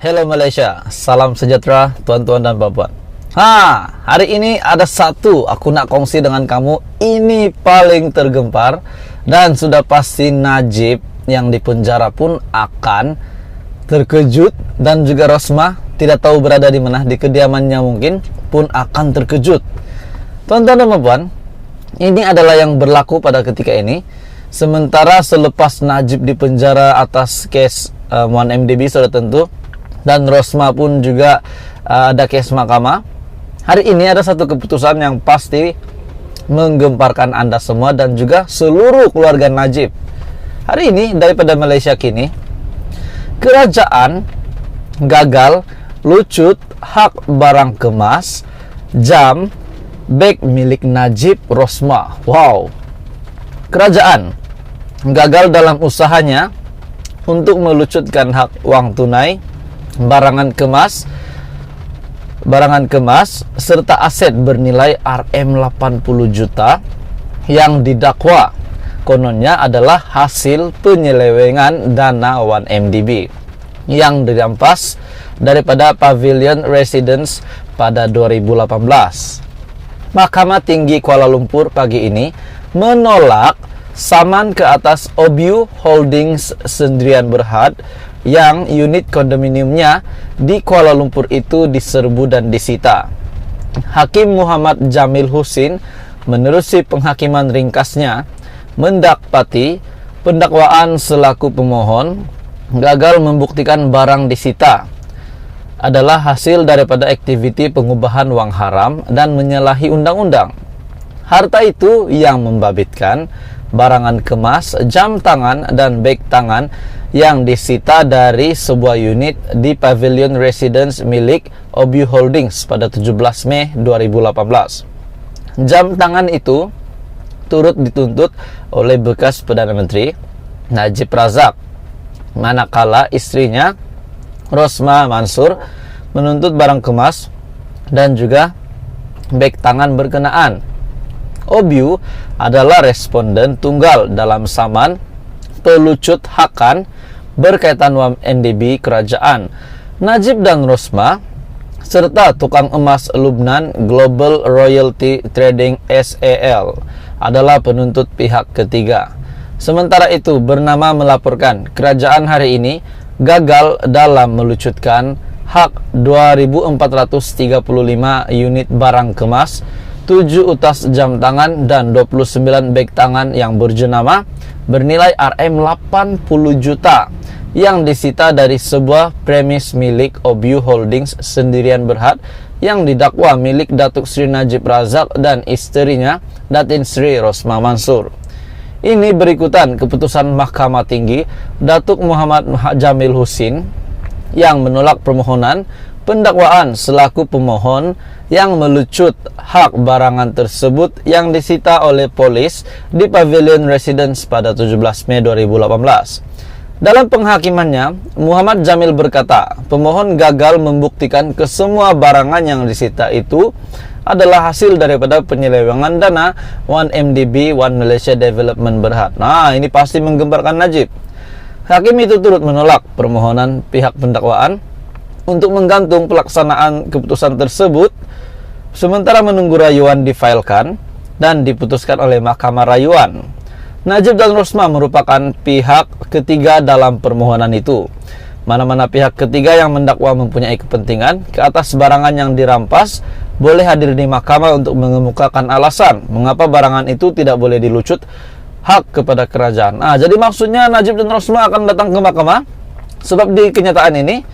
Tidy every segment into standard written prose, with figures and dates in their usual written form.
Hello Malaysia, salam sejahtera tuan-tuan dan puan-puan. Hari ini ada satu aku nak kongsi dengan kamu. Ini paling tergempar dan sudah pasti Najib yang di penjara pun akan terkejut, dan juga Rosmah tidak tahu berada di mana, di kediamannya mungkin pun akan terkejut. Tuan-tuan dan puan-puan, ini adalah yang berlaku pada ketika ini. Sementara selepas Najib di penjara atas kes 1MDB sudah tentu, dan Rosmah pun juga ada kes mahkamah. Hari ini ada satu keputusan yang pasti menggemparkan Anda semua dan juga seluruh keluarga Najib. Hari ini daripada Malaysia Kini, kerajaan gagal lucut hak barang kemas, jam, beg milik Najib Rosmah. Wow. Kerajaan gagal dalam usahanya untuk melucutkan hak wang tunai, barangan kemas serta aset bernilai Rm80 juta yang didakwa kononnya adalah hasil penyelewengan dana 1MDB yang dirampas daripada Pavilion Residence pada 2018. Mahkamah Tinggi Kuala Lumpur pagi ini menolak saman ke atas Obiu Holdings Sendirian Berhad yang unit kondominiumnya di Kuala Lumpur itu diserbu dan disita. Hakim Muhammad Jamil Husin menerusi penghakiman ringkasnya mendapati pendakwaan selaku pemohon gagal membuktikan barang disita adalah hasil daripada aktiviti pengubahan wang haram dan menyalahi undang-undang. Harta itu yang membabitkan barangan kemas, jam tangan, dan beg tangan yang disita dari sebuah unit di Pavilion Residence milik Obiu Holdings pada 17 Mei 2018. Jam tangan itu turut dituntut oleh bekas Perdana Menteri Najib Razak, manakala istrinya Rosmah Mansur menuntut barang kemas dan juga beg tangan berkenaan. Obiu adalah responden tunggal dalam saman pelucut hakan berkaitan 1MDB kerajaan. Najib dan Rosmah serta tukang emas Lubnan Global Royalty Trading SAL adalah penuntut pihak ketiga. Sementara itu, Bernama melaporkan kerajaan hari ini gagal dalam melucutkan hak 2.435 unit barang kemas, 7 utas jam tangan, dan 29 beg tangan yang berjenama bernilai Rm80 juta yang disita dari sebuah premis milik Obiu Holdings Sendirian Berhad yang didakwa milik Datuk Seri Najib Razak dan isterinya Datin Sri Rosmah Mansur. Ini berikutan keputusan Mahkamah Tinggi Datuk Muhammad Jamil Husin yang menolak permohonan pendakwaan selaku pemohon yang melucut hak barangan tersebut yang disita oleh polis di Pavilion Residence pada 17 Mei 2018. Dalam penghakimannya, Muhammad Jamil berkata, pemohon gagal membuktikan kesemua barangan yang disita itu adalah hasil daripada penyelewengan dana 1MDB, One Malaysia Development Berhad. Ini pasti menggemparkan Najib. Hakim itu turut menolak permohonan pihak pendakwaan untuk menggantung pelaksanaan keputusan tersebut sementara menunggu rayuan difailkan dan diputuskan oleh Mahkamah Rayuan. Najib dan Rosmah merupakan pihak ketiga dalam permohonan itu. Mana-mana pihak ketiga yang mendakwa mempunyai kepentingan ke atas barangan yang dirampas boleh hadir di mahkamah untuk mengemukakan alasan mengapa barangan itu tidak boleh dilucut hak kepada kerajaan. Jadi maksudnya Najib dan Rosmah akan datang ke mahkamah sebab di kenyataan ini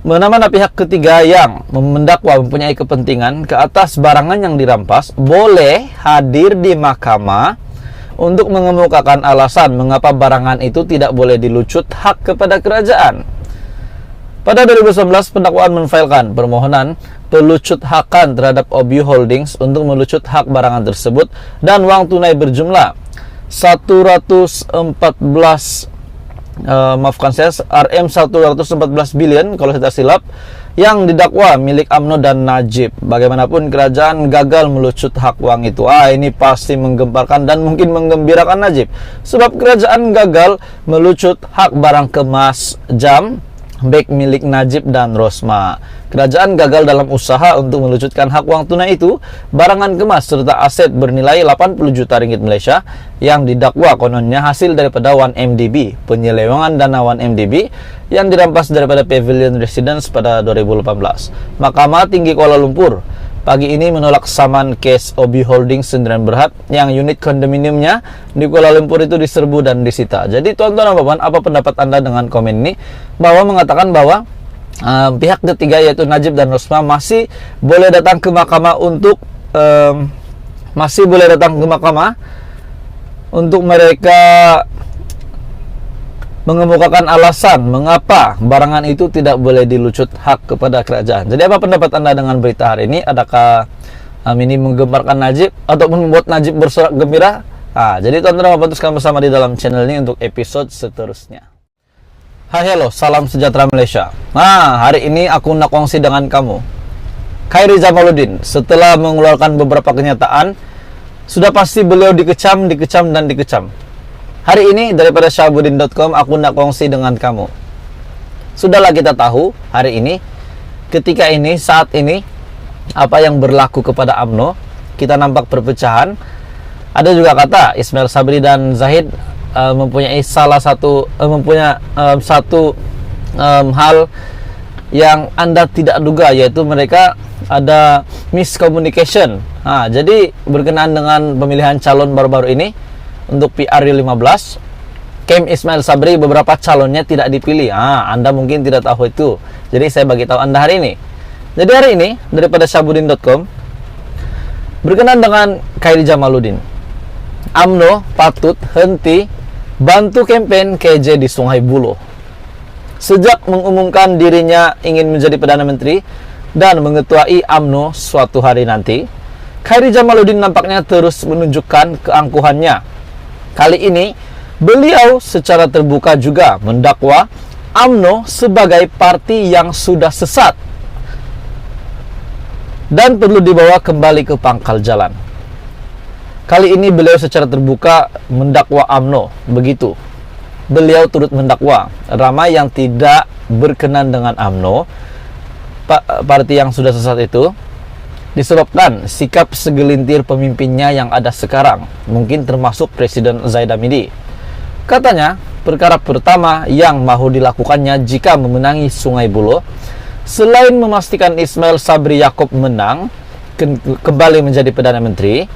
mana-mana pihak ketiga yang mendakwa mempunyai kepentingan ke atas barangan yang dirampas boleh hadir di mahkamah untuk mengemukakan alasan mengapa barangan itu tidak boleh dilucut hak kepada kerajaan. Pada 2019, pendakwaan menfailkan permohonan pelucut hakan terhadap Obiu Holdings untuk melucut hak barangan tersebut dan wang tunai berjumlah 114 Rm114 bilion kalau saya tak silap yang didakwa milik UMNO dan Najib. Bagaimanapun kerajaan gagal melucut hak wang itu. Ini pasti menggemparkan dan mungkin menggembirakan Najib sebab kerajaan gagal melucut hak barang kemas, jam, baik milik Najib dan Rosma. Kerajaan gagal dalam usaha untuk melucutkan hak uang tunai itu, barangan kemas serta aset bernilai 80 juta ringgit Malaysia yang didakwa kononnya hasil daripada 1MDB, penyelewengan dana 1MDB yang dirampas daripada Pavilion Residence pada 2018. Mahkamah Tinggi Kuala Lumpur pagi ini menolak saman kes Obi Holdings Sdn Bhd yang unit kondominiumnya di Kuala Lumpur itu diserbu dan disita. Jadi tuan-tuan dan puan, apa pendapat Anda dengan komen ini? Bahwa mengatakan bahwa pihak ketiga yaitu Najib dan Rosma masih boleh datang ke mahkamah untuk mereka mengemukakan alasan mengapa barangan itu tidak boleh dilucut hak kepada kerajaan. Jadi apa pendapat Anda dengan berita hari ini? Adakah ini menggemparkan Najib ataupun membuat Najib bersorak gembira? Jadi tuan-tuan teruskan bersama di dalam channel ini untuk episode seterusnya. Hai, hello, salam sejahtera Malaysia. Hari ini aku nak kongsi dengan kamu. Khairy Jamaluddin setelah mengeluarkan beberapa kenyataan, sudah pasti beliau dikecam. Hari ini daripada Syahabudin.com aku nak kongsi dengan kamu. Sudahlah kita tahu hari ini, ketika ini, saat ini, apa yang berlaku kepada UMNO, kita nampak perpecahan. Ada juga kata Ismail Sabri dan Zahid mempunyai satu hal yang Anda tidak duga, yaitu mereka ada miscommunication. Jadi berkenaan dengan pemilihan calon baru-baru ini untuk PRU15, Kem Ismail Sabri beberapa calonnya tidak dipilih. Anda mungkin tidak tahu itu. Jadi saya bagi tahu Anda hari ini. Jadi hari ini daripada Syahabudin.com berkenaan dengan Khairy Jamaluddin. UMNO patut henti bantu kempen KJ di Sungai Buloh. Sejak mengumumkan dirinya ingin menjadi Perdana Menteri dan mengetuai UMNO suatu hari nanti, Khairy Jamaluddin nampaknya terus menunjukkan keangkuhannya. Kali ini, beliau secara terbuka juga mendakwa UMNO sebagai parti yang sudah sesat dan perlu dibawa kembali ke pangkal jalan. Kali ini beliau secara terbuka mendakwa UMNO, begitu. Beliau turut mendakwa ramai yang tidak berkenan dengan UMNO, parti yang sudah sesat itu, disebabkan sikap segelintir pemimpinnya yang ada sekarang, mungkin termasuk Presiden Zaid Hamidi. Katanya, perkara pertama yang mahu dilakukannya jika memenangi Sungai Buloh, selain memastikan Ismail Sabri Yaakob menang, kembali menjadi Perdana Menteri,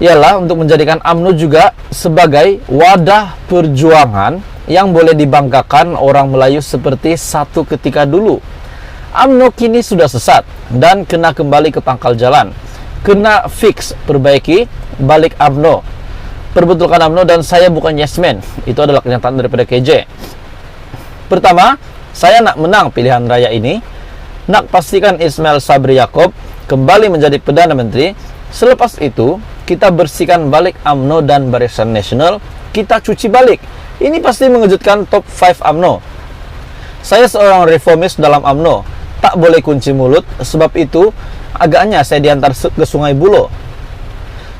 ialah untuk menjadikan UMNO juga sebagai wadah perjuangan yang boleh dibanggakan orang Melayu seperti satu ketika dulu. UMNO kini sudah sesat dan kena kembali ke pangkal jalan. Kena fix, perbaiki, balik UMNO. Perbetulkan UMNO dan saya bukan yes man. Itu adalah kenyataan daripada KJ. Pertama, saya nak menang pilihan raya ini. Nak pastikan Ismail Sabri Yaakob kembali menjadi Perdana Menteri. Selepas itu, kita bersihkan balik UMNO dan Barisan Nasional. Kita cuci balik. Ini pasti mengejutkan top 5 UMNO. Saya seorang reformis dalam UMNO. Tak boleh kunci mulut, sebab itu agaknya saya diantar ke Sungai Buloh.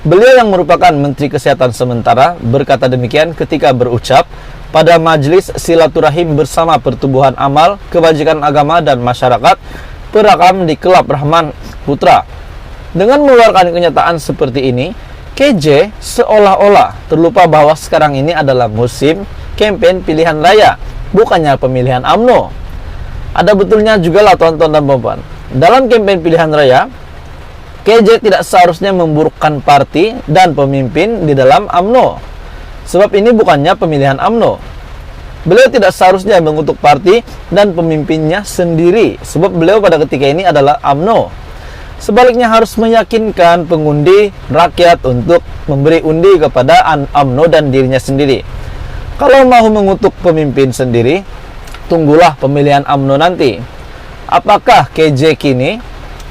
Beliau yang merupakan Menteri Kesehatan sementara berkata demikian ketika berucap pada Majlis Silaturahim bersama Pertubuhan Amal, Kebajikan Agama dan Masyarakat Perakam di Kelab Rahman Putra. Dengan mengeluarkan kenyataan seperti ini, KJ seolah-olah terlupa bahwa sekarang ini adalah musim kempen pilihan raya, bukannya pemilihan UMNO. Ada betulnya juga lah tuan-tuan dan puan. Dalam kempen pilihan raya, KJ tidak seharusnya memburukkan parti dan pemimpin di dalam UMNO. Sebab ini bukannya pemilihan UMNO. Beliau tidak seharusnya mengutuk parti dan pemimpinnya sendiri, sebab beliau pada ketika ini adalah UMNO. Sebaliknya harus meyakinkan pengundi rakyat untuk memberi undi kepada UMNO dan dirinya sendiri. Kalau mau mengutuk pemimpin sendiri, tunggulah pemilihan UMNO nanti. Apakah KJ kini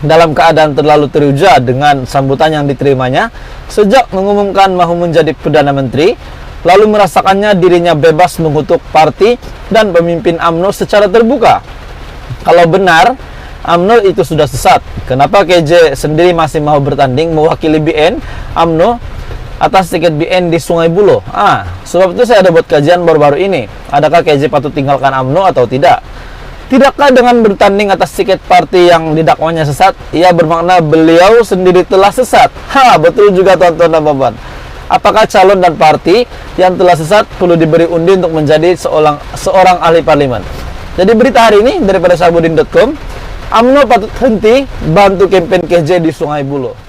dalam keadaan terlalu teruja dengan sambutan yang diterimanya sejak mengumumkan mahu menjadi Perdana Menteri, lalu merasakannya dirinya bebas mengutuk parti dan pemimpin UMNO secara terbuka? Kalau benar UMNO itu sudah sesat, kenapa KJ sendiri masih mau bertanding mewakili BN UMNO atas tiket BN di Sungai Buloh? Sebab itu saya ada buat kajian baru-baru ini. Adakah KJ patut tinggalkan UMNO atau tidak? Tidakkah dengan bertanding atas tiket parti yang didakwanya sesat, ia bermakna beliau sendiri telah sesat? Betul juga tuan-tuan dan puan-puan. Apakah calon dan parti yang telah sesat perlu diberi undi untuk menjadi seorang ahli parlimen? Jadi berita hari ini daripada Sabudin.com, UMNO patut henti bantu kempen KJ di Sungai Buloh.